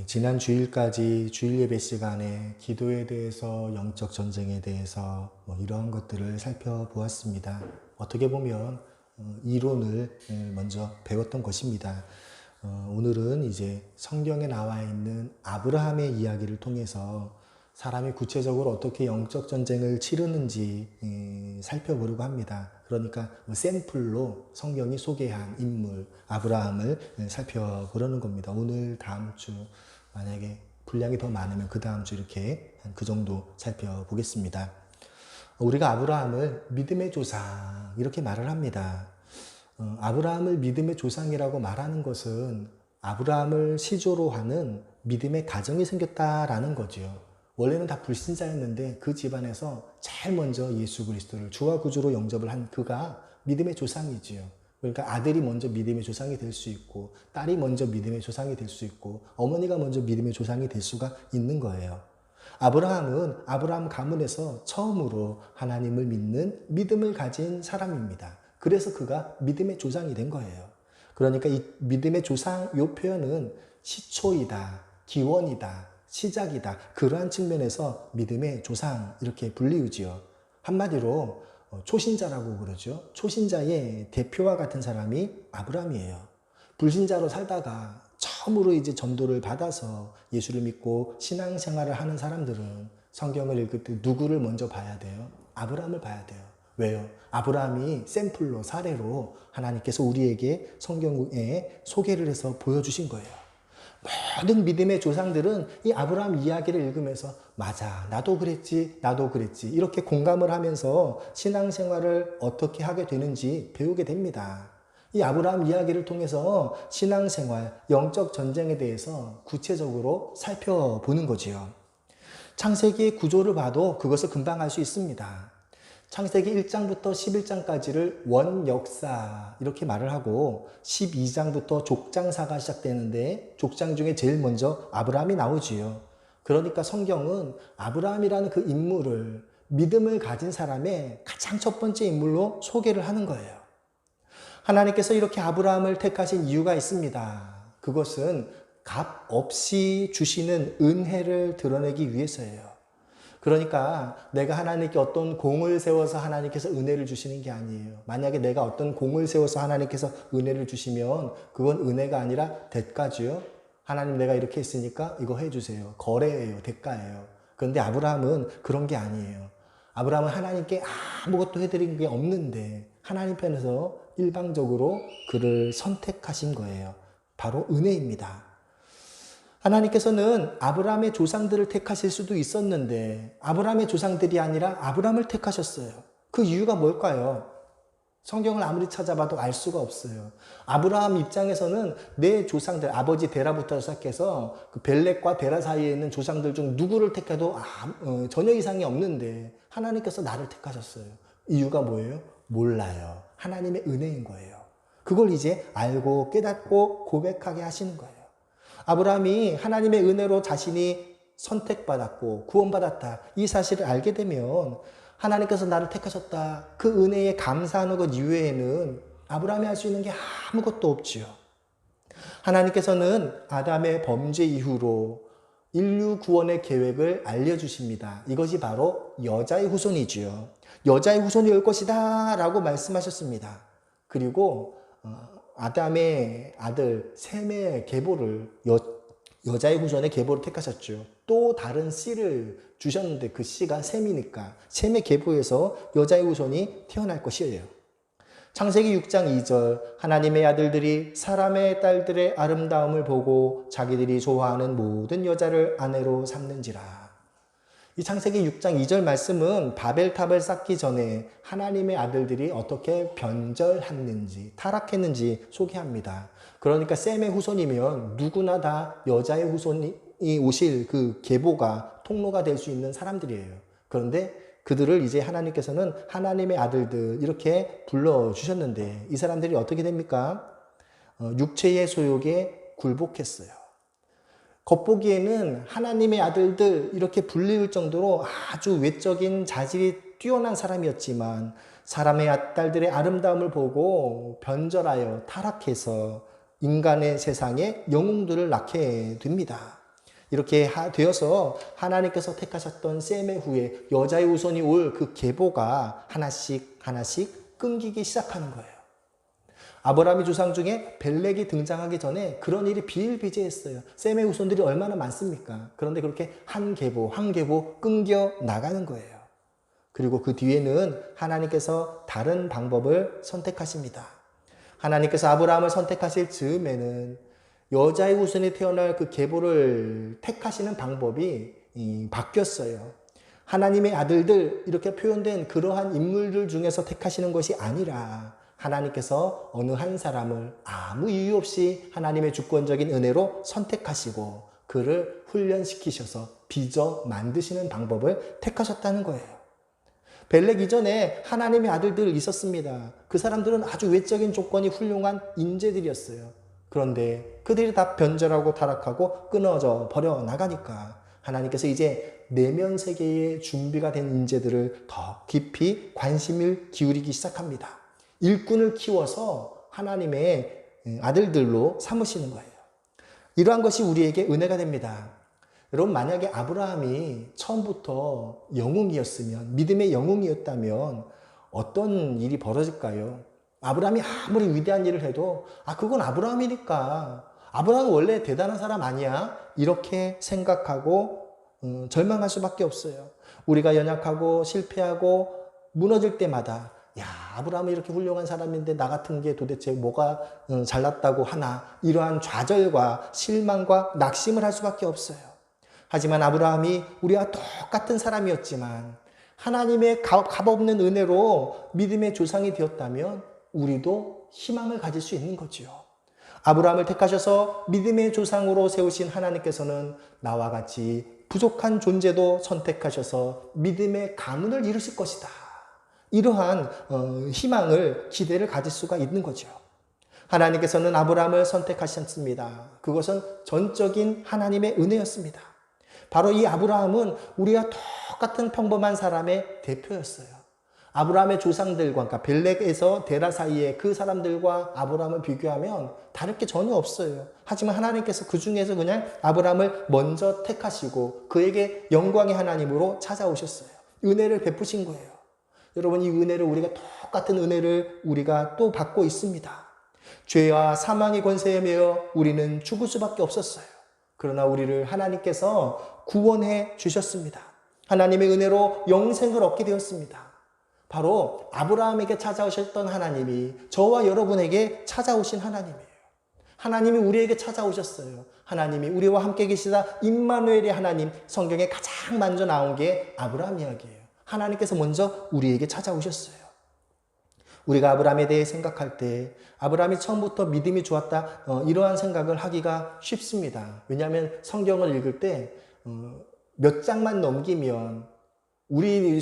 지난 주일까지 주일 예배 시간에 기도에 대해서, 영적 전쟁에 대해서 이러한 것들을 살펴보았습니다. 어떻게 보면 이론을 먼저 배웠던 것입니다. 오늘은 이제 성경에 나와 있는 아브라함의 이야기를 통해서 사람이 구체적으로 어떻게 영적 전쟁을 치르는지 살펴보려고 합니다. 그러니까 샘플로 성경이 소개한 인물 아브라함을 살펴보려는 겁니다. 오늘 다음 주 만약에 분량이 더 많으면 그 다음 주 이렇게 그 정도 살펴보겠습니다. 우리가 아브라함을 믿음의 조상 이렇게 말을 합니다. 아브라함을 믿음의 조상이라고 말하는 것은 아브라함을 시조로 하는 믿음의 가정이 생겼다라는 거죠. 원래는 다 불신자였는데 그 집안에서 제일 먼저 예수 그리스도를 주와 구주로 영접을 한 그가 믿음의 조상이지요. 그러니까 아들이 먼저 믿음의 조상이 될 수 있고, 딸이 먼저 믿음의 조상이 될 수 있고, 어머니가 먼저 믿음의 조상이 될 수가 있는 거예요. 아브라함은 아브라함 가문에서 처음으로 하나님을 믿는 믿음을 가진 사람입니다. 그래서 그가 믿음의 조상이 된 거예요. 그러니까 이 믿음의 조상 이 표현은 시초이다, 기원이다, 시작이다. 그러한 측면에서 믿음의 조상 이렇게 불리우지요. 한마디로 초신자라고 그러죠. 초신자의 대표와 같은 사람이 아브라함이에요. 불신자로 살다가 처음으로 이제 전도를 받아서 예수를 믿고 신앙생활을 하는 사람들은 성경을 읽을 때 누구를 먼저 봐야 돼요? 아브라함을 봐야 돼요. 왜요? 아브라함이 샘플로 사례로 하나님께서 우리에게 성경에 소개를 해서 보여주신 거예요. 모든 믿음의 조상들은 이 아브라함 이야기를 읽으면서 맞아, 나도 그랬지, 나도 그랬지 이렇게 공감을 하면서 신앙생활을 어떻게 하게 되는지 배우게 됩니다. 이 아브라함 이야기를 통해서 신앙생활, 영적 전쟁에 대해서 구체적으로 살펴보는 거지요. 창세기의 구조를 봐도 그것을 금방 알 수 있습니다. 창세기 1장부터 11장까지를 원역사 이렇게 말을 하고 12장부터 족장사가 시작되는데 족장 중에 제일 먼저 아브라함이 나오지요. 그러니까 성경은 아브라함이라는 그 인물을 믿음을 가진 사람의 가장 첫 번째 인물로 소개를 하는 거예요. 하나님께서 이렇게 아브라함을 택하신 이유가 있습니다. 그것은 값 없이 주시는 은혜를 드러내기 위해서예요. 그러니까 내가 하나님께 어떤 공을 세워서 하나님께서 은혜를 주시는 게 아니에요. 만약에 내가 어떤 공을 세워서 하나님께서 은혜를 주시면 그건 은혜가 아니라 대가죠. 하나님 내가 이렇게 했으니까 이거 해주세요. 거래예요. 대가예요. 그런데 아브라함은 그런 게 아니에요. 아브라함은 하나님께 아무것도 해드린 게 없는데 하나님 편에서 일방적으로 그를 선택하신 거예요. 바로 은혜입니다. 하나님께서는 아브라함의 조상들을 택하실 수도 있었는데 아브라함의 조상들이 아니라 아브라함을 택하셨어요. 그 이유가 뭘까요? 성경을 아무리 찾아봐도 알 수가 없어요. 아브라함 입장에서는 내 조상들, 아버지 데라부터 시작해서 그 벨렉과 데라 사이에 있는 조상들 중 누구를 택해도 전혀 이상이 없는데 하나님께서 나를 택하셨어요. 이유가 뭐예요? 몰라요. 하나님의 은혜인 거예요. 그걸 이제 알고 깨닫고 고백하게 하시는 거예요. 아브라함이 하나님의 은혜로 자신이 선택받았고 구원받았다. 이 사실을 알게 되면 하나님께서 나를 택하셨다. 그 은혜에 감사하는 것 이외에는 아브라함이 할 수 있는 게 아무것도 없지요. 하나님께서는 아담의 범죄 이후로 인류 구원의 계획을 알려주십니다. 이것이 바로 여자의 후손이지요. 여자의 후손이 올 것이다 라고 말씀하셨습니다. 그리고 아담의 아들 셈의 계보를 여자의 후손의 계보를 택하셨죠. 또 다른 씨를 주셨는데 그 씨가 셈이니까 셈의 계보에서 여자의 후손이 태어날 것이에요. 창세기 6장 2절 하나님의 아들들이 사람의 딸들의 아름다움을 보고 자기들이 좋아하는 모든 여자를 아내로 삼는지라. 이 창세기 6장 2절 말씀은 바벨탑을 쌓기 전에 하나님의 아들들이 어떻게 변절했는지 타락했는지 소개합니다. 그러니까 셈의 후손이면 누구나 다 여자의 후손이 오실 그 계보가 통로가 될 수 있는 사람들이에요. 그런데 그들을 이제 하나님께서는 하나님의 아들들 이렇게 불러주셨는데 이 사람들이 어떻게 됩니까? 육체의 소욕에 굴복했어요. 겉보기에는 하나님의 아들들 이렇게 불릴 정도로 아주 외적인 자질이 뛰어난 사람이었지만 사람의 딸들의 아름다움을 보고 변절하여 타락해서 인간의 세상에 영웅들을 낳게 됩니다. 이렇게 되어서 하나님께서 택하셨던 셈의 후에 여자의 후손이 올 그 계보가 하나씩 하나씩 끊기기 시작하는 거예요. 아브라함의 조상 중에 벨렉이 등장하기 전에 그런 일이 비일비재했어요. 셈의 후손들이 얼마나 많습니까? 그런데 그렇게 한 계보 한 계보 끊겨 나가는 거예요. 그리고 그 뒤에는 하나님께서 다른 방법을 선택하십니다. 하나님께서 아브라함을 선택하실 즈음에는 여자의 후손이 태어날 그 계보를 택하시는 방법이 바뀌었어요. 하나님의 아들들 이렇게 표현된 그러한 인물들 중에서 택하시는 것이 아니라 하나님께서 어느 한 사람을 아무 이유 없이 하나님의 주권적인 은혜로 선택하시고 그를 훈련시키셔서 빚어 만드시는 방법을 택하셨다는 거예요. 벨렉 이전에 하나님의 아들들 있었습니다. 그 사람들은 아주 외적인 조건이 훌륭한 인재들이었어요. 그런데 그들이 다 변절하고 타락하고 끊어져 버려 나가니까 하나님께서 이제 내면 세계에 준비가 된 인재들을 더 깊이 관심을 기울이기 시작합니다. 일꾼을 키워서 하나님의 아들들로 삼으시는 거예요. 이러한 것이 우리에게 은혜가 됩니다. 여러분, 만약에 아브라함이 처음부터 영웅이었으면, 믿음의 영웅이었다면 어떤 일이 벌어질까요? 아브라함이 아무리 위대한 일을 해도 그건 아브라함이니까, 아브라함은 원래 대단한 사람 아니야? 이렇게 생각하고 절망할 수밖에 없어요. 우리가 연약하고 실패하고 무너질 때마다 아브라함은 이렇게 훌륭한 사람인데 나 같은 게 도대체 뭐가 잘났다고 하나, 이러한 좌절과 실망과 낙심을 할 수밖에 없어요. 하지만 아브라함이 우리와 똑같은 사람이었지만 하나님의 값없는 은혜로 믿음의 조상이 되었다면 우리도 희망을 가질 수 있는 거지요. 아브라함을 택하셔서 믿음의 조상으로 세우신 하나님께서는 나와 같이 부족한 존재도 선택하셔서 믿음의 가문을 이루실 것이다. 이러한 희망을, 기대를 가질 수가 있는 거죠. 하나님께서는 아브라함을 선택하셨습니다. 그것은 전적인 하나님의 은혜였습니다. 바로 이 아브라함은 우리와 똑같은 평범한 사람의 대표였어요. 아브라함의 조상들과, 그러니까 벨렉에서 데라 사이에 그 사람들과 아브라함을 비교하면 다를 게 전혀 없어요. 하지만 하나님께서 그 중에서 그냥 아브라함을 먼저 택하시고 그에게 영광의 하나님으로 찾아오셨어요. 은혜를 베푸신 거예요. 여러분, 이 은혜를 우리가 똑같은 은혜를 우리가 또 받고 있습니다. 죄와 사망의 권세에 매여 우리는 죽을 수밖에 없었어요. 그러나 우리를 하나님께서 구원해 주셨습니다. 하나님의 은혜로 영생을 얻게 되었습니다. 바로 아브라함에게 찾아오셨던 하나님이 저와 여러분에게 찾아오신 하나님이에요. 하나님이 우리에게 찾아오셨어요. 하나님이 우리와 함께 계시다 임마누엘의 하나님, 성경에 가장 먼저 나온 게 아브라함 이야기예요. 하나님께서 먼저 우리에게 찾아오셨어요. 우리가 아브라함에 대해 생각할 때 아브라함이 처음부터 믿음이 좋았다, 이러한 생각을 하기가 쉽습니다. 왜냐하면 성경을 읽을 때 몇 장만 넘기면, 우리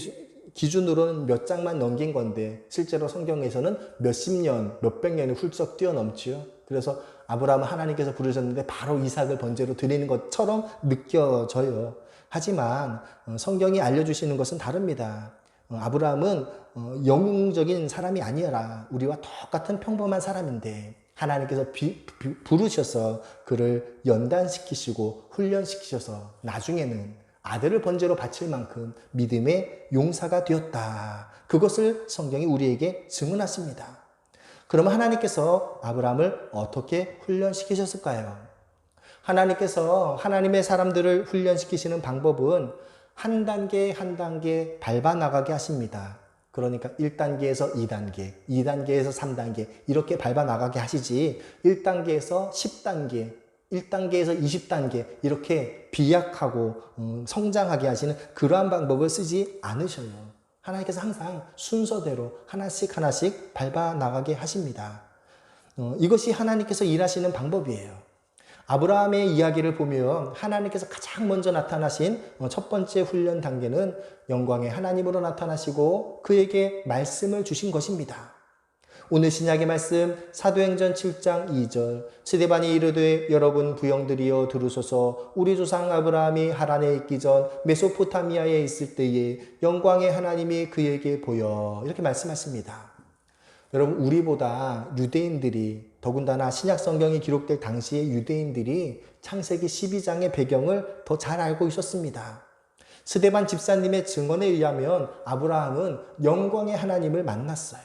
기준으로는 몇 장만 넘긴 건데 실제로 성경에서는 몇십 년, 몇백 년이 훌쩍 뛰어넘지요. 그래서 아브라함은 하나님께서 부르셨는데 바로 이삭을 번제로 드리는 것처럼 느껴져요. 하지만 성경이 알려주시는 것은 다릅니다. 아브라함은 영웅적인 사람이 아니라 우리와 똑같은 평범한 사람인데 하나님께서 부르셔서 그를 연단시키시고 훈련시키셔서 나중에는 아들을 번제로 바칠 만큼 믿음의 용사가 되었다. 그것을 성경이 우리에게 증언하십니다. 그러면 하나님께서 아브라함을 어떻게 훈련시키셨을까요? 하나님께서 하나님의 사람들을 훈련시키시는 방법은 한 단계 한 단계 밟아 나가게 하십니다. 그러니까 1단계에서 2단계, 2단계에서 3단계 이렇게 밟아 나가게 하시지 1단계에서 10단계, 1단계에서 20단계 이렇게 비약하고 성장하게 하시는 그러한 방법을 쓰지 않으셔요. 하나님께서 항상 순서대로 하나씩 하나씩 밟아 나가게 하십니다. 이것이 하나님께서 일하시는 방법이에요. 아브라함의 이야기를 보면 하나님께서 가장 먼저 나타나신 첫 번째 훈련 단계는 영광의 하나님으로 나타나시고 그에게 말씀을 주신 것입니다. 오늘 신약의 말씀 사도행전 7장 2절 스데반이 이르되 여러분 부형들이여 들으소서 우리 조상 아브라함이 하란에 있기 전 메소포타미아에 있을 때에 영광의 하나님이 그에게 보여 이렇게 말씀하십니다. 여러분 우리보다 유대인들이 더군다나 신약 성경이 기록될 당시의 유대인들이 창세기 12장의 배경을 더 잘 알고 있었습니다. 스데반 집사님의 증언에 의하면 아브라함은 영광의 하나님을 만났어요.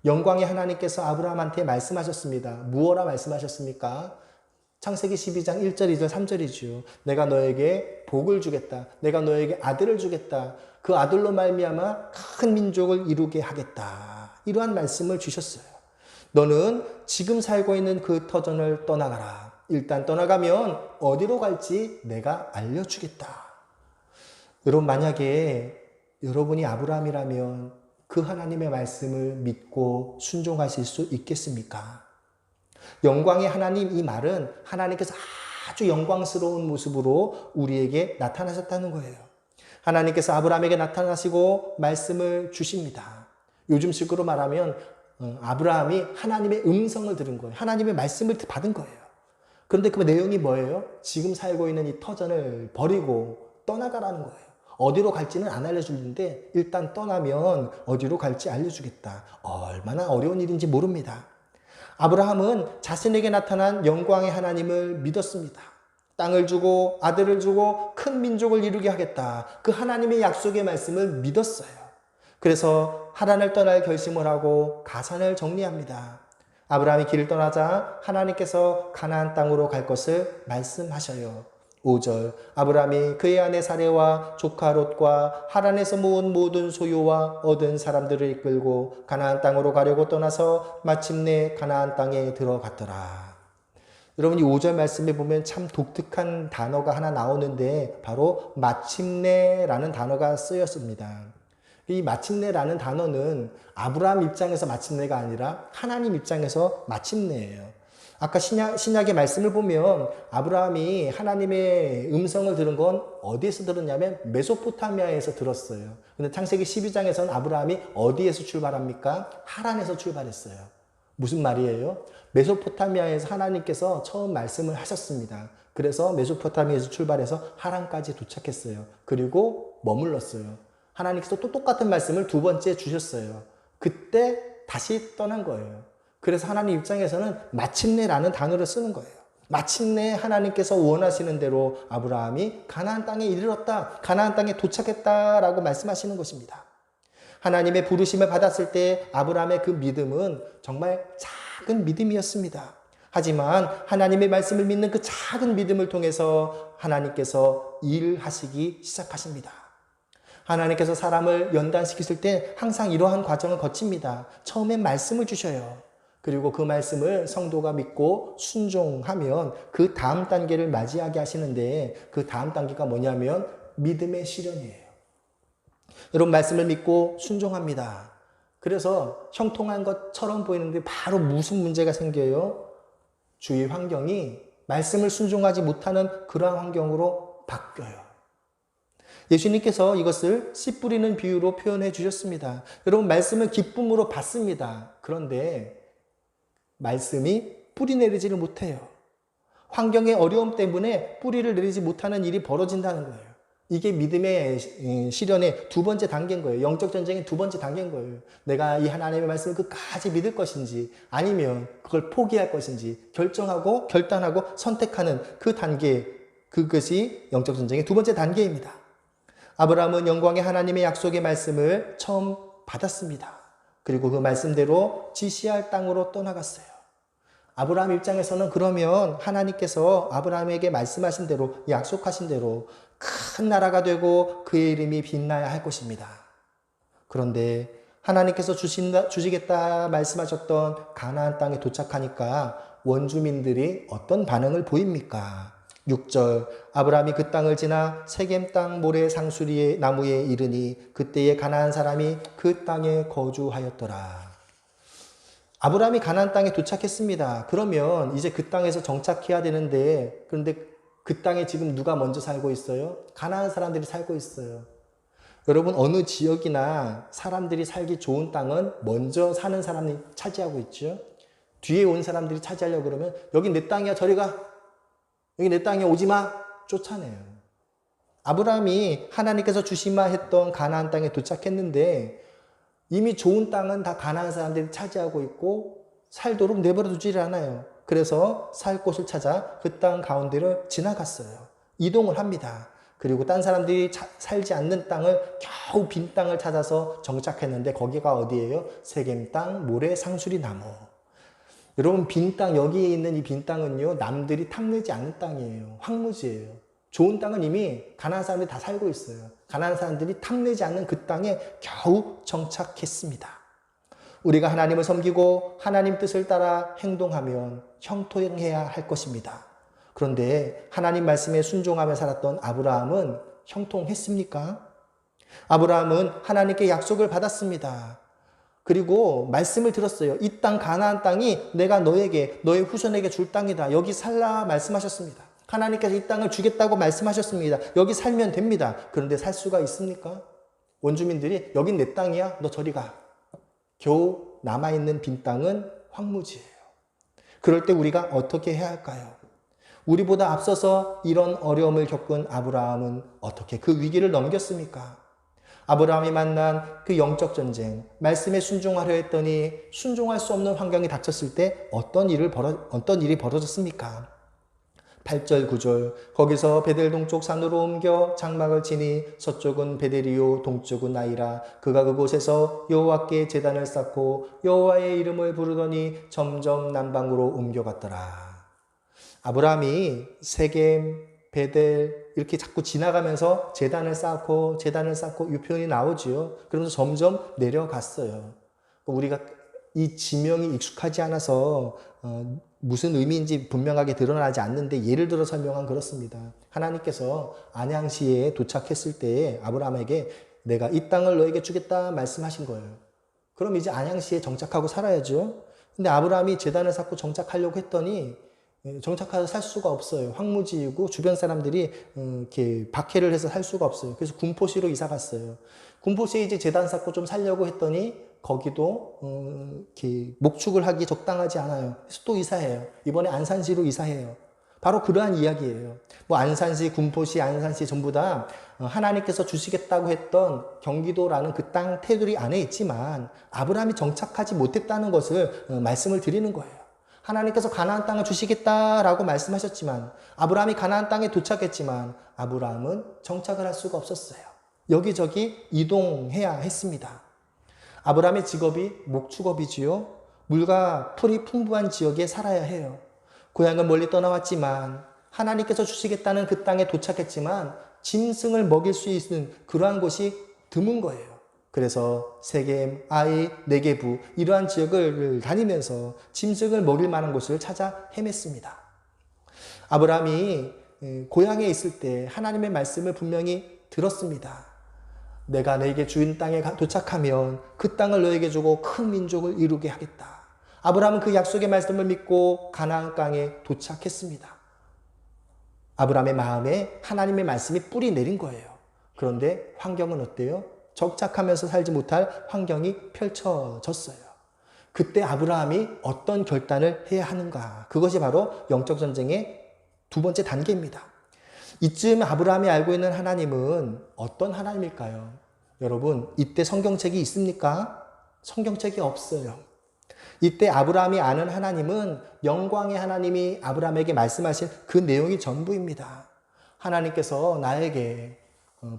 영광의 하나님께서 아브라함한테 말씀하셨습니다. 무엇라 말씀하셨습니까? 창세기 12장 1절, 2절, 3절이죠. 내가 너에게 복을 주겠다. 내가 너에게 아들을 주겠다. 그 아들로 말미암아 큰 민족을 이루게 하겠다. 이러한 말씀을 주셨어요. 너는 지금 살고 있는 그 터전을 떠나가라. 일단 떠나가면 어디로 갈지 내가 알려주겠다. 여러분, 만약에 여러분이 아브라함이라면 그 하나님의 말씀을 믿고 순종하실 수 있겠습니까? 영광의 하나님, 이 말은 하나님께서 아주 영광스러운 모습으로 우리에게 나타나셨다는 거예요. 하나님께서 아브라함에게 나타나시고 말씀을 주십니다. 요즘식으로 말하면 아브라함이 하나님의 음성을 들은 거예요. 하나님의 말씀을 받은 거예요. 그런데 그 내용이 뭐예요? 지금 살고 있는 이 터전을 버리고 떠나가라는 거예요. 어디로 갈지는 안 알려주는데 일단 떠나면 어디로 갈지 알려주겠다. 얼마나 어려운 일인지 모릅니다. 아브라함은 자신에게 나타난 영광의 하나님을 믿었습니다. 땅을 주고 아들을 주고 큰 민족을 이루게 하겠다. 그 하나님의 약속의 말씀을 믿었어요. 그래서 하란을 떠날 결심을 하고 가산을 정리합니다. 아브라함이 길을 떠나자 하나님께서 가나안 땅으로 갈 것을 말씀하셔요. 5절, 아브라함이 그의 아내 사레와 조카 롯과 하란에서 모은 모든 소유와 얻은 사람들을 이끌고 가나안 땅으로 가려고 떠나서 마침내 가나안 땅에 들어갔더라. 여러분, 이 5절 말씀에 보면 참 독특한 단어가 하나 나오는데 바로 마침내라는 단어가 쓰였습니다. 이 마침내라는 단어는 아브라함 입장에서 마침내가 아니라 하나님 입장에서 마침내예요. 아까 신약의 말씀을 보면 아브라함이 하나님의 음성을 들은 건 어디에서 들었냐면 메소포타미아에서 들었어요. 근데 창세기 12장에서는 아브라함이 어디에서 출발합니까? 하란에서 출발했어요. 무슨 말이에요? 메소포타미아에서 하나님께서 처음 말씀을 하셨습니다. 그래서 메소포타미아에서 출발해서 하란까지 도착했어요. 그리고 머물렀어요. 하나님께서 또 똑같은 말씀을 두 번째 주셨어요. 그때 다시 떠난 거예요. 그래서 하나님 입장에서는 마침내라는 단어를 쓰는 거예요. 마침내 하나님께서 원하시는 대로 아브라함이 가나안 땅에 이르렀다. 가나안 땅에 도착했다라고 말씀하시는 것입니다. 하나님의 부르심을 받았을 때 아브라함의 그 믿음은 정말 작은 믿음이었습니다. 하지만 하나님의 말씀을 믿는 그 작은 믿음을 통해서 하나님께서 일하시기 시작하십니다. 하나님께서 사람을 연단시키실 때 항상 이러한 과정을 거칩니다. 처음엔 말씀을 주셔요. 그리고 그 말씀을 성도가 믿고 순종하면 그 다음 단계를 맞이하게 하시는데 그 다음 단계가 뭐냐면 믿음의 실현이에요. 여러분, 말씀을 믿고 순종합니다. 그래서 형통한 것처럼 보이는데 바로 무슨 문제가 생겨요? 주위 환경이 말씀을 순종하지 못하는 그러한 환경으로 바뀌어요. 예수님께서 이것을 씨 뿌리는 비유로 표현해 주셨습니다. 여러분, 말씀을 기쁨으로 받습니다. 그런데 말씀이 뿌리 내리지를 못해요. 환경의 어려움 때문에 뿌리를 내리지 못하는 일이 벌어진다는 거예요. 이게 믿음의 실현의 두 번째 단계인 거예요. 영적 전쟁의 두 번째 단계인 거예요. 내가 이 하나님의 말씀을 끝까지 믿을 것인지 아니면 그걸 포기할 것인지 결정하고 결단하고 선택하는 그 단계, 그것이 영적 전쟁의 두 번째 단계입니다. 아브라함은 영광의 하나님의 약속의 말씀을 처음 받았습니다. 그리고 그 말씀대로 지시할 땅으로 떠나갔어요. 아브라함 입장에서는 그러면 하나님께서 아브라함에게 말씀하신 대로, 약속하신 대로 큰 나라가 되고 그의 이름이 빛나야 할 것입니다. 그런데 하나님께서 주시겠다 말씀하셨던 가나안 땅에 도착하니까 원주민들이 어떤 반응을 보입니까? 6절, 아브라함이 그 땅을 지나 세겜 땅 모래 상수리의 나무에 이르니 그때에 가나안 사람이 그 땅에 거주하였더라. 아브라함이 가나안 땅에 도착했습니다. 그러면 이제 그 땅에서 정착해야 되는데, 그런데 그 땅에 지금 누가 먼저 살고 있어요? 가나안 사람들이 살고 있어요. 여러분, 어느 지역이나 사람들이 살기 좋은 땅은 먼저 사는 사람이 차지하고 있죠. 뒤에 온 사람들이 차지하려고 그러면 여기 내 땅이야, 저리 가. 여기 내 땅에 오지 마. 쫓아내요. 아브라함이 하나님께서 주시마 했던 가나안 땅에 도착했는데 이미 좋은 땅은 다 가나안 사람들이 차지하고 있고 살도록 내버려 두지를 않아요. 그래서 살 곳을 찾아 그 땅 가운데를 지나갔어요. 이동을 합니다. 그리고 딴 사람들이 살지 않는 땅을 겨우 빈 땅을 찾아서 정착했는데 거기가 어디예요? 세겜 땅, 모래, 상수리 나무. 여러분 빈 땅, 여기에 있는 이 빈 땅은요, 남들이 탐내지 않는 땅이에요. 황무지예요. 좋은 땅은 이미 가나안 사람들이 다 살고 있어요. 가나안 사람들이 탐내지 않는 그 땅에 겨우 정착했습니다. 우리가 하나님을 섬기고 하나님 뜻을 따라 행동하면 형통해야 할 것입니다. 그런데 하나님 말씀에 순종하며 살았던 아브라함은 형통했습니까? 아브라함은 하나님께 약속을 받았습니다. 그리고 말씀을 들었어요. 이 땅 가나안 땅이 내가 너에게 너의 후손에게 줄 땅이다. 여기 살라 말씀하셨습니다. 하나님께서 이 땅을 주겠다고 말씀하셨습니다. 여기 살면 됩니다. 그런데 살 수가 있습니까? 원주민들이 여긴 내 땅이야. 너 저리 가. 겨우 남아있는 빈 땅은 황무지예요. 그럴 때 우리가 어떻게 해야 할까요? 우리보다 앞서서 이런 어려움을 겪은 아브라함은 어떻게 그 위기를 넘겼습니까? 아브라함이 만난 그 영적 전쟁, 말씀에 순종하려 했더니 순종할 수 없는 환경이 닥쳤을 때 어떤 일이 벌어졌습니까? 8절, 9절 거기서 베델 동쪽 산으로 옮겨 장막을 치니 서쪽은 베델이요 동쪽은 아이라 그가 그곳에서 여호와께 제단을 쌓고 여호와의 이름을 부르더니 점점 남방으로 옮겨갔더라. 아브라함이 세겜, 베델 이렇게 자꾸 지나가면서 제단을 쌓고 이 표현이 나오지요. 그러면서 점점 내려갔어요. 우리가 이 지명이 익숙하지 않아서 무슨 의미인지 분명하게 드러나지 않는데 예를 들어 설명한 그렇습니다. 하나님께서 안양시에 도착했을 때에 아브라함에게 내가 이 땅을 너에게 주겠다 말씀하신 거예요. 그럼 이제 안양시에 정착하고 살아야죠. 근데 아브라함이 제단을 쌓고 정착하려고 했더니 정착해서 살 수가 없어요. 황무지이고 주변 사람들이 이렇게 박해를 해서 살 수가 없어요. 그래서 군포시로 이사 갔어요. 군포시에 이제 제단 쌓고 좀 살려고 했더니 거기도 이렇게 목축을 하기 적당하지 않아요. 그래서 또 이사해요. 이번에 안산시로 이사해요. 바로 그러한 이야기예요. 뭐 안산시, 군포시, 안산시 전부 다 하나님께서 주시겠다고 했던 경기도라는 그 땅 테두리 안에 있지만 아브라함이 정착하지 못했다는 것을 말씀을 드리는 거예요. 하나님께서 가나안 땅을 주시겠다라고 말씀하셨지만 아브라함이 가나안 땅에 도착했지만 아브라함은 정착을 할 수가 없었어요. 여기저기 이동해야 했습니다. 아브라함의 직업이 목축업이지요. 물과 풀이 풍부한 지역에 살아야 해요. 고향을 멀리 떠나왔지만 하나님께서 주시겠다는 그 땅에 도착했지만 짐승을 먹일 수 있는 그러한 곳이 드문 거예요. 그래서 세겜, 아이, 네게부 이러한 지역을 다니면서 짐승을 먹일 만한 곳을 찾아 헤맸습니다. 아브라함이 고향에 있을 때 하나님의 말씀을 분명히 들었습니다. 내가 너에게 주인 땅에 도착하면 그 땅을 너에게 주고 큰 민족을 이루게 하겠다. 아브라함은 그 약속의 말씀을 믿고 가나안 땅에 도착했습니다. 아브라함의 마음에 하나님의 말씀이 뿌리 내린 거예요. 그런데 환경은 어때요? 정착하면서 살지 못할 환경이 펼쳐졌어요. 그때 아브라함이 어떤 결단을 해야 하는가? 그것이 바로 영적 전쟁의 두 번째 단계입니다. 이쯤 아브라함이 알고 있는 하나님은 어떤 하나님일까요? 여러분, 이때 성경책이 있습니까? 성경책이 없어요. 이때 아브라함이 아는 하나님은 영광의 하나님이 아브라함에게 말씀하신 그 내용이 전부입니다. 하나님께서 나에게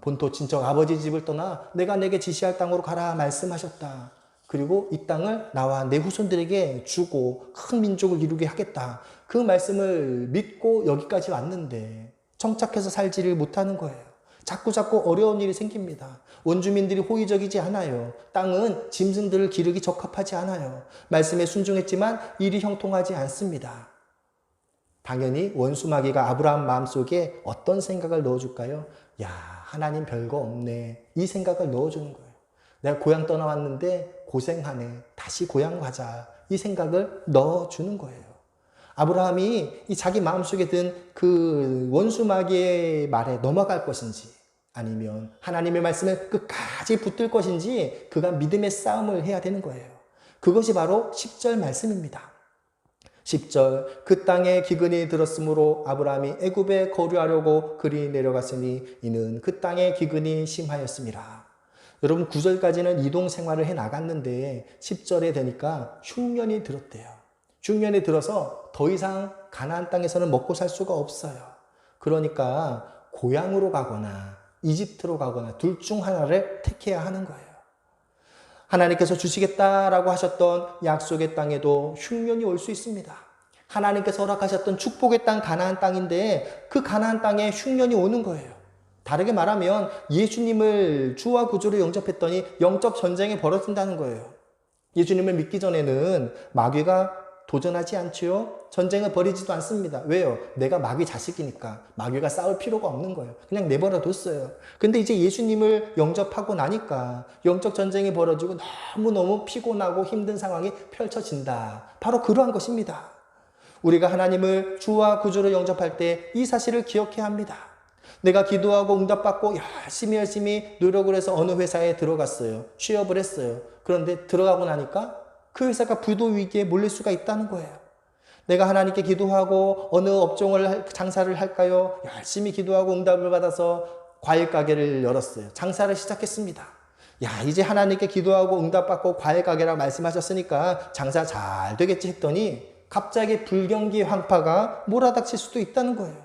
본토 친척 아버지 집을 떠나 내가 내게 지시할 땅으로 가라 말씀하셨다. 그리고 이 땅을 나와 내 후손들에게 주고 큰 민족을 이루게 하겠다. 그 말씀을 믿고 여기까지 왔는데 정착해서 살지를 못하는 거예요. 자꾸 어려운 일이 생깁니다. 원주민들이 호의적이지 않아요. 땅은 짐승들을 기르기 적합하지 않아요. 말씀에 순종했지만 일이 형통하지 않습니다. 당연히 원수 마귀가 아브라함 마음속에 어떤 생각을 넣어줄까요? 야, 하나님 별거 없네. 이 생각을 넣어주는 거예요. 내가 고향 떠나왔는데 고생하네. 다시 고향 가자. 이 생각을 넣어주는 거예요. 아브라함이 이 자기 마음속에 든 그 원수 마귀의 말에 넘어갈 것인지 아니면 하나님의 말씀을 끝까지 붙들 것인지 그가 믿음의 싸움을 해야 되는 거예요. 그것이 바로 10절 말씀입니다. 10절 그 땅에 기근이 들었으므로 아브라함이 애굽에 거류하려고 그리 내려갔으니 이는 그 땅에 기근이 심하였습니다. 여러분 9절까지는 이동 생활을 해 나갔는데 10절에 되니까 흉년이 들었대요. 흉년이 들어서 더 이상 가나안 땅에서는 먹고 살 수가 없어요. 그러니까 고향으로 가거나 이집트로 가거나 둘 중 하나를 택해야 하는 거예요. 하나님께서 주시겠다라고 하셨던 약속의 땅에도 흉년이 올 수 있습니다. 하나님께서 허락하셨던 축복의 땅 가나안 땅인데 그 가나안 땅에 흉년이 오는 거예요. 다르게 말하면 예수님을 주와 구주로 영접했더니 영적 전쟁이 벌어진다는 거예요. 예수님을 믿기 전에는 마귀가 도전하지 않지요. 전쟁을 벌이지도 않습니다. 왜요? 내가 마귀 자식이니까 마귀가 싸울 필요가 없는 거예요. 그냥 내버려 뒀어요. 근데 이제 예수님을 영접하고 나니까 영적 전쟁이 벌어지고 너무너무 피곤하고 힘든 상황이 펼쳐진다. 바로 그러한 것입니다. 우리가 하나님을 주와 구주로 영접할 때 이 사실을 기억해야 합니다. 내가 기도하고 응답받고 열심히 노력을 해서 어느 회사에 들어갔어요. 취업을 했어요. 그런데 들어가고 나니까 그 회사가 부도 위기에 몰릴 수가 있다는 거예요. 내가 하나님께 기도하고 어느 업종을 장사를 할까요? 열심히 기도하고 응답을 받아서 과일 가게를 열었어요. 장사를 시작했습니다. 야, 이제 하나님께 기도하고 응답받고 과일 가게라고 말씀하셨으니까 장사 잘 되겠지 했더니 갑자기 불경기 황파가 몰아닥칠 수도 있다는 거예요.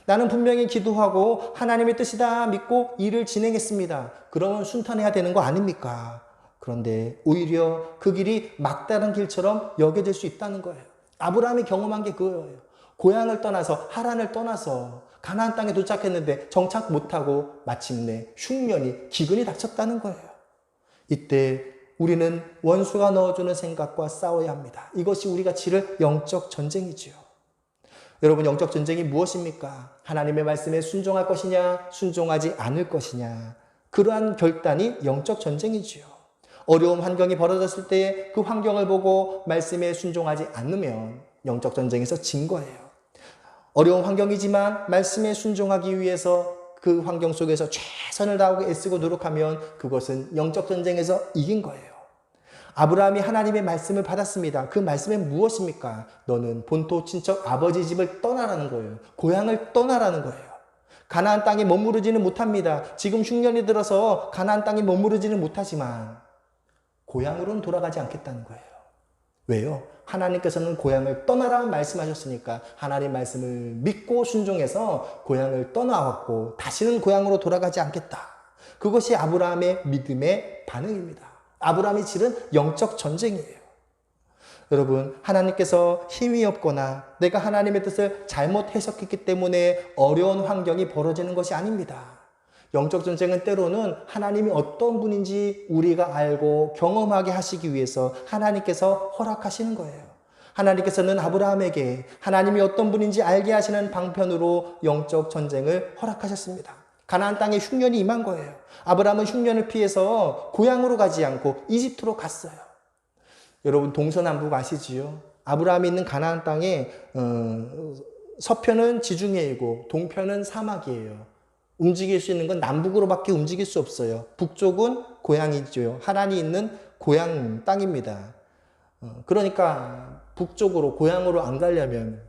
나는 분명히 기도하고 하나님의 뜻이다 믿고 일을 진행했습니다. 그러면 순탄해야 되는 거 아닙니까? 그런데 오히려 그 길이 막다른 길처럼 여겨질 수 있다는 거예요. 아브라함이 경험한 게 그거예요. 고향을 떠나서 하란을 떠나서 가나안 땅에 도착했는데 정착 못하고 마침내 흉년이 기근이 닥쳤다는 거예요. 이때 우리는 원수가 넣어주는 생각과 싸워야 합니다. 이것이 우리가 치를 영적 전쟁이지요. 여러분, 영적 전쟁이 무엇입니까? 하나님의 말씀에 순종할 것이냐, 순종하지 않을 것이냐. 그러한 결단이 영적 전쟁이지요. 어려운 환경이 벌어졌을 때 그 환경을 보고 말씀에 순종하지 않으면 영적 전쟁에서 진 거예요. 어려운 환경이지만 말씀에 순종하기 위해서 그 환경 속에서 최선을 다하고 애쓰고 노력하면 그것은 영적 전쟁에서 이긴 거예요. 아브라함이 하나님의 말씀을 받았습니다. 그 말씀은 무엇입니까? 너는 본토 친척 아버지 집을 떠나라는 거예요. 고향을 떠나라는 거예요. 가나안 땅에 머무르지는 못합니다. 지금 흉년이 들어서 가나안 땅에 머무르지는 못하지만 고향으로는 돌아가지 않겠다는 거예요. 왜요? 하나님께서는 고향을 떠나라 말씀하셨으니까 하나님 말씀을 믿고 순종해서 고향을 떠나왔고 다시는 고향으로 돌아가지 않겠다. 그것이 아브라함의 믿음의 반응입니다. 아브라함이 치른 영적 전쟁이에요. 여러분, 하나님께서 힘이 없거나 내가 하나님의 뜻을 잘못 해석했기 때문에 어려운 환경이 벌어지는 것이 아닙니다. 영적 전쟁은 때로는 하나님이 어떤 분인지 우리가 알고 경험하게 하시기 위해서 하나님께서 허락하시는 거예요. 하나님께서는 아브라함에게 하나님이 어떤 분인지 알게 하시는 방편으로 영적 전쟁을 허락하셨습니다. 가나안 땅에 흉년이 임한 거예요. 아브라함은 흉년을 피해서 고향으로 가지 않고 이집트로 갔어요. 여러분, 동서남북 아시지요? 아브라함이 있는 가나안 땅에 서편은 지중해이고 동편은 사막이에요. 움직일 수 있는 건 남북으로밖에 움직일 수 없어요. 북쪽은 고향이죠. 하란이 있는 고향 땅입니다. 그러니까 북쪽으로 고향으로 안 가려면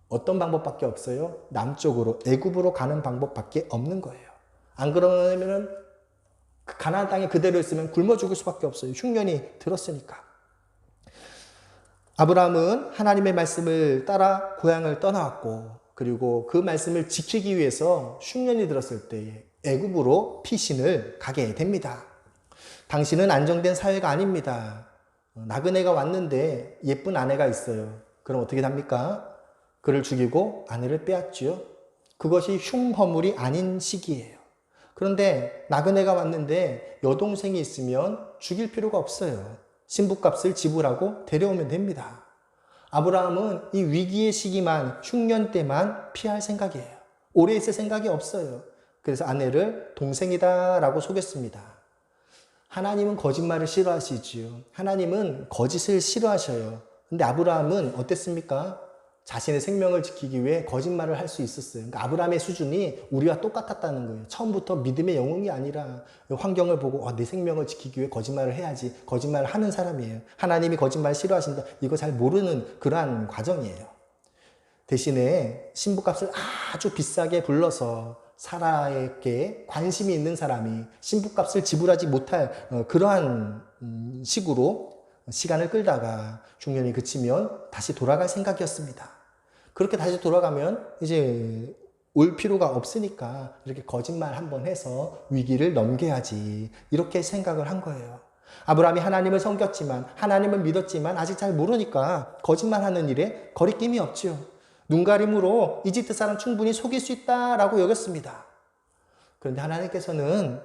어떤 방법밖에 없어요? 남쪽으로 애굽으로 가는 방법밖에 없는 거예요. 안 그러면 가나안 땅에 그대로 있으면 굶어 죽을 수밖에 없어요. 흉년이 들었으니까. 아브라함은 하나님의 말씀을 따라 고향을 떠나왔고 그리고 그 말씀을 지키기 위해서 흉년이 들었을 때 애굽으로 피신을 가게 됩니다. 당신은 안정된 사회가 아닙니다. 나그네가 왔는데 예쁜 아내가 있어요. 그럼 어떻게 합니까? 그를 죽이고 아내를 빼앗지요. 그것이 흉허물이 아닌 시기예요. 그런데 나그네가 왔는데 여동생이 있으면 죽일 필요가 없어요. 신부값을 지불하고 데려오면 됩니다. 아브라함은 이 위기의 시기만, 흉년 때만 피할 생각이에요. 오래 있을 생각이 없어요. 그래서 아내를 동생이다 라고 속였습니다. 하나님은 거짓말을 싫어하시지요. 하나님은 거짓을 싫어하셔요. 근데 아브라함은 어땠습니까? 자신의 생명을 지키기 위해 거짓말을 할 수 있었어요. 그러니까 아브라함의 수준이 우리와 똑같았다는 거예요. 처음부터 믿음의 영웅이 아니라 환경을 보고 내 생명을 지키기 위해 거짓말을 해야지. 거짓말을 하는 사람이에요. 하나님이 거짓말 싫어하신다. 이거 잘 모르는 그러한 과정이에요. 대신에 신부값을 아주 비싸게 불러서 사라에게 관심이 있는 사람이 신부값을 지불하지 못할 그러한 식으로 시간을 끌다가 흉년이 그치면 다시 돌아갈 생각이었습니다. 그렇게 다시 돌아가면 이제 올 필요가 없으니까 이렇게 거짓말 한번 해서 위기를 넘겨야지, 이렇게 생각을 한 거예요. 아브라함이 하나님을 섬겼지만, 하나님을 믿었지만 아직 잘 모르니까 거짓말하는 일에 거리낌이 없지요. 눈가림으로 이집트 사람 충분히 속일 수 있다라고 여겼습니다. 그런데 하나님께서는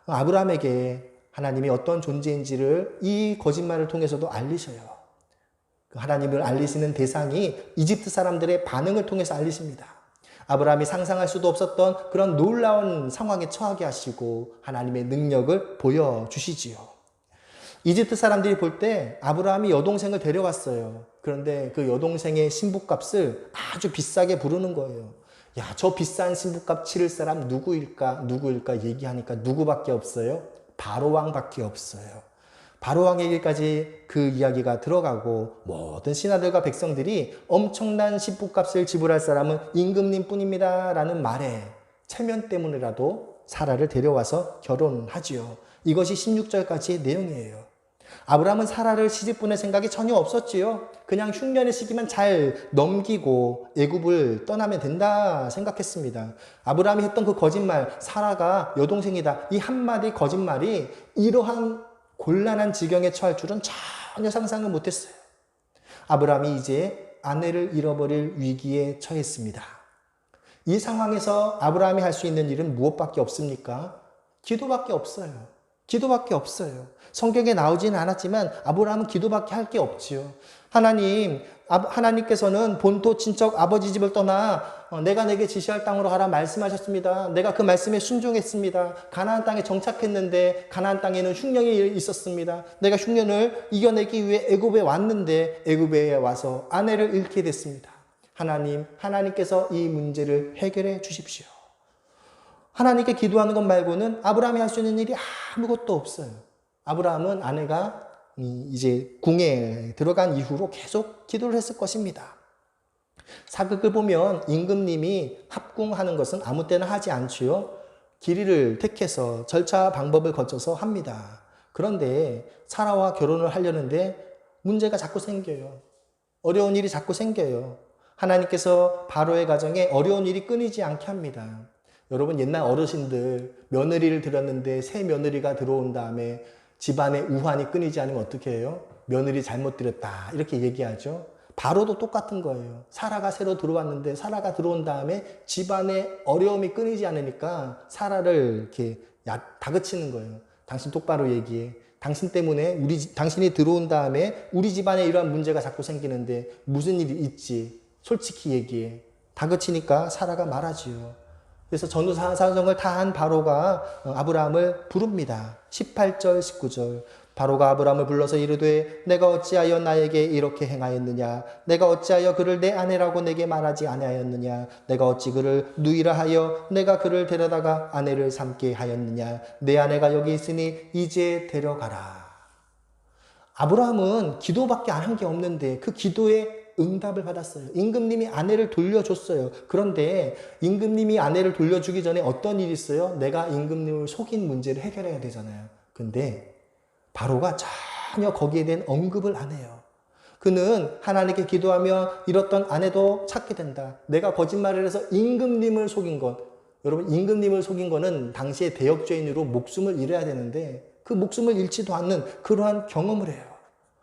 아브라함에게 하나님이 어떤 존재인지를 이 거짓말을 통해서도 알리셔요. 하나님을 알리시는 대상이 이집트 사람들의 반응을 통해서 알리십니다. 아브라함이 상상할 수도 없었던 그런 놀라운 상황에 처하게 하시고 하나님의 능력을 보여주시지요. 이집트 사람들이 볼 때 아브라함이 여동생을 데려왔어요. 그런데 그 여동생의 신부값을 아주 비싸게 부르는 거예요. 야, 저 비싼 신부값 치를 사람 누구일까 얘기하니까 누구밖에 없어요? 바로왕밖에 없어요. 바로왕에게까지 그 이야기가 들어가고 모든 신하들과 백성들이 엄청난 신부값을 지불할 사람은 임금님 뿐입니다 라는 말에 체면 때문이라도 사라를 데려와서 결혼하지요. 이것이 16절까지의 내용이에요. 아브라함은 사라를 시집 보낼 생각이 전혀 없었지요. 그냥 흉년의 시기만 잘 넘기고 애굽을 떠나면 된다 생각했습니다. 아브라함이 했던 그 거짓말, 사라가 여동생이다, 이 한마디 거짓말이 이러한 곤란한 지경에 처할 줄은 전혀 상상을 못했어요. 아브라함이 이제 아내를 잃어버릴 위기에 처했습니다. 이 상황에서 아브라함이 할 수 있는 일은 무엇밖에 없습니까? 기도밖에 없어요. 기도밖에 없어요. 성경에 나오지는 않았지만 아브라함은 기도밖에 할 게 없지요. 하나님께서는 본토 친척 아버지 집을 떠나 내가 내게 지시할 땅으로 가라 말씀하셨습니다. 내가 그 말씀에 순종했습니다. 가나안 땅에 정착했는데 가나안 땅에는 흉년이 있었습니다. 내가 흉년을 이겨내기 위해 애굽에 왔는데 애굽에 와서 아내를 잃게 됐습니다. 하나님께서 이 문제를 해결해 주십시오. 하나님께 기도하는 것 말고는 아브라함이 할 수 있는 일이 아무것도 없어요. 아브라함은 아내가 이제 궁에 들어간 이후로 계속 기도를 했을 것입니다. 사극을 보면 임금님이 합궁하는 것은 아무 때나 하지 않지요. 길이를 택해서 절차 방법을 거쳐서 합니다. 그런데 사라와 결혼을 하려는데 문제가 자꾸 생겨요. 어려운 일이 자꾸 생겨요. 하나님께서 바로의 가정에 어려운 일이 끊이지 않게 합니다. 여러분, 옛날 어르신들 며느리를 들였는데 새 며느리가 들어온 다음에 집안의 우환이 끊이지 않으면 어떻게 해요? 며느리 잘못 들였다 이렇게 얘기하죠. 바로도 똑같은 거예요. 사라가 새로 들어왔는데 사라가 들어온 다음에 집안의 어려움이 끊이지 않으니까 사라를 이렇게 다그치는 거예요. 당신 똑바로 얘기해. 당신 때문에 당신이 들어온 다음에 우리 집안에 이러한 문제가 자꾸 생기는데 무슨 일이 있지? 솔직히 얘기해. 다그치니까 사라가 말하지요. 그래서 전후사정을 다 한 바로가 아브라함을 부릅니다. 18절, 19절. 바로가 아브라함을 불러서 이르되 내가 어찌하여 나에게 이렇게 행하였느냐? 내가 어찌하여 그를 내 아내라고 내게 말하지 아니하였느냐? 내가 어찌 그를 누이라 하여 내가 그를 데려다가 아내를 삼게 하였느냐? 내 아내가 여기 있으니 이제 데려가라. 아브라함은 기도밖에 안 한 게 없는데 그 기도에 응답을 받았어요. 임금님이 아내를 돌려줬어요. 그런데 임금님이 아내를 돌려주기 전에 어떤 일이 있어요? 내가 임금님을 속인 문제를 해결해야 되잖아요. 근데 바로가 전혀 거기에 대한 언급을 안 해요. 그는 하나님께 기도하며 잃었던 아내도 찾게 된다. 내가 거짓말을 해서 임금님을 속인 것. 여러분, 임금님을 속인 거는 당시의 대역죄인으로 목숨을 잃어야 되는데 그 목숨을 잃지도 않는 그러한 경험을 해요.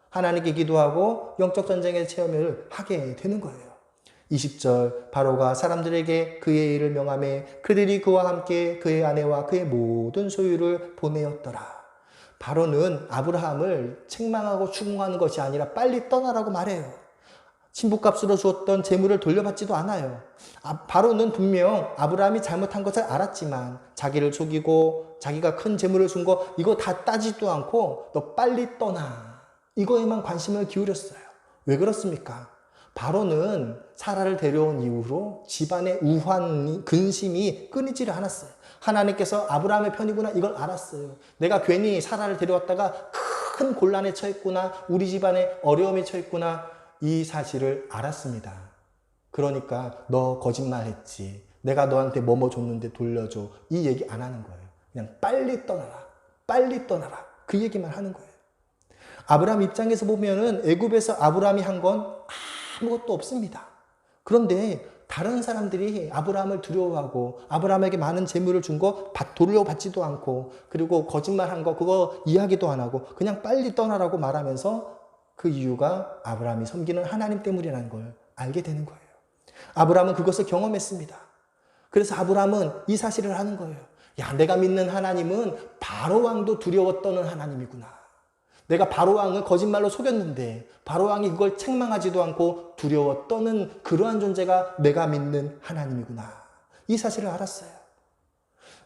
하나님께 기도하고 영적 전쟁의 체험을 하게 되는 거예요. 20절. 바로가 사람들에게 그의 일을 명하매 그들이 그와 함께 그의 아내와 그의 모든 소유를 보내었더라. 바로는 아브라함을 책망하고 추궁하는 것이 아니라 빨리 떠나라고 말해요. 신부값으로 주었던 재물을 돌려받지도 않아요. 바로는 분명 아브라함이 잘못한 것을 알았지만 자기를 속이고 자기가 큰 재물을 준 거 이거 다 따지도 않고 너 빨리 떠나. 이거에만 관심을 기울였어요. 왜 그렇습니까? 바로는 사라를 데려온 이후로 집안의 우환, 근심이 끊이지를 않았어요. 하나님께서 아브라함의 편이구나 이걸 알았어요. 내가 괜히 사라를 데려왔다가 큰 곤란에 처했구나. 우리 집안에 어려움에 처했구나. 이 사실을 알았습니다. 그러니까 너 거짓말했지. 내가 너한테 뭐뭐 줬는데 돌려줘. 이 얘기 안 하는 거예요. 그냥 빨리 떠나라. 빨리 떠나라. 그 얘기만 하는 거예요. 아브라함 입장에서 보면은 애굽에서 아브라함이 한 건 아무것도 없습니다. 그런데 다른 사람들이 아브라함을 두려워하고 아브라함에게 많은 재물을 준 거 돌려받지도 않고, 그리고 거짓말한 거 그거 이야기도 안 하고 그냥 빨리 떠나라고 말하면서 그 이유가 아브라함이 섬기는 하나님 때문이라는 걸 알게 되는 거예요. 아브라함은 그것을 경험했습니다. 그래서 아브라함은 이 사실을 하는 거예요. 야, 내가 믿는 하나님은 바로왕도 두려워 떠는 하나님이구나. 내가 바로왕을 거짓말로 속였는데 바로왕이 그걸 책망하지도 않고 두려워 떠는 그러한 존재가 내가 믿는 하나님이구나. 이 사실을 알았어요.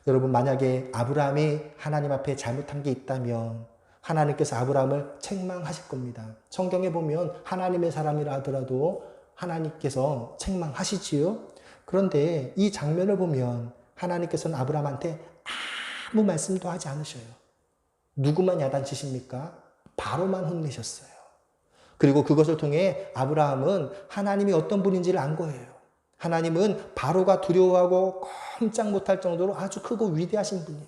여러분, 만약에 아브라함이 하나님 앞에 잘못한 게 있다면 하나님께서 아브라함을 책망하실 겁니다. 성경에 보면 하나님의 사람이라 하더라도 하나님께서 책망하시지요. 그런데 이 장면을 보면 하나님께서는 아브라함한테 아무 말씀도 하지 않으셔요. 누구만 야단치십니까? 바로만 혼내셨어요. 그리고 그것을 통해 아브라함은 하나님이 어떤 분인지를 안 거예요. 하나님은 바로가 두려워하고 꼼짝 못할 정도로 아주 크고 위대하신 분이에요.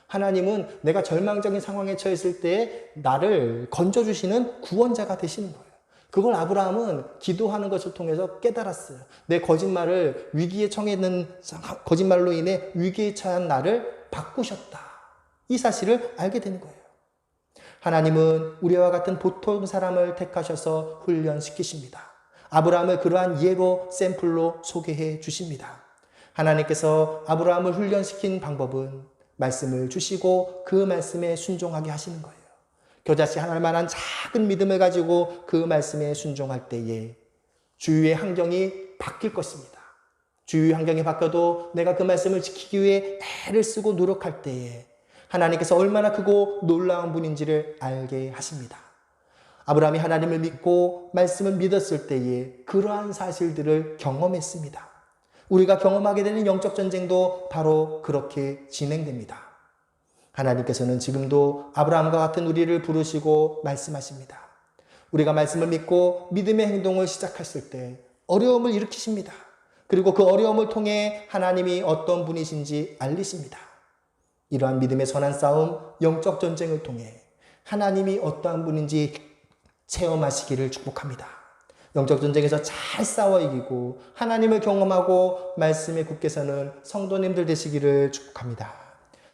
하나님은 내가 절망적인 상황에 처했을 때 나를 건져주시는 구원자가 되시는 거예요. 그걸 아브라함은 기도하는 것을 통해서 깨달았어요. 내 거짓말을 위기에 처했는 거짓말로 인해 위기에 처한 나를 바꾸셨다. 이 사실을 알게 되는 거예요. 하나님은 우리와 같은 보통 사람을 택하셔서 훈련시키십니다. 아브라함을 그러한 예로 샘플로 소개해 주십니다. 하나님께서 아브라함을 훈련시킨 방법은 말씀을 주시고 그 말씀에 순종하게 하시는 거예요. 겨자씨 하나만한 작은 믿음을 가지고 그 말씀에 순종할 때에 주위의 환경이 바뀔 것입니다. 주위의 환경이 바뀌어도 내가 그 말씀을 지키기 위해 애를 쓰고 노력할 때에 하나님께서 얼마나 크고 놀라운 분인지를 알게 하십니다. 아브라함이 하나님을 믿고 말씀을 믿었을 때에 그러한 사실들을 경험했습니다. 우리가 경험하게 되는 영적 전쟁도 바로 그렇게 진행됩니다. 하나님께서는 지금도 아브라함과 같은 우리를 부르시고 말씀하십니다. 우리가 말씀을 믿고 믿음의 행동을 시작했을 때 어려움을 일으키십니다. 그리고 그 어려움을 통해 하나님이 어떤 분이신지 알리십니다. 이러한 믿음의 선한 싸움, 영적 전쟁을 통해 하나님이 어떠한 분인지 체험하시기를 축복합니다. 영적 전쟁에서 잘 싸워 이기고 하나님을 경험하고 말씀에 굳게 서는 성도님들 되시기를 축복합니다.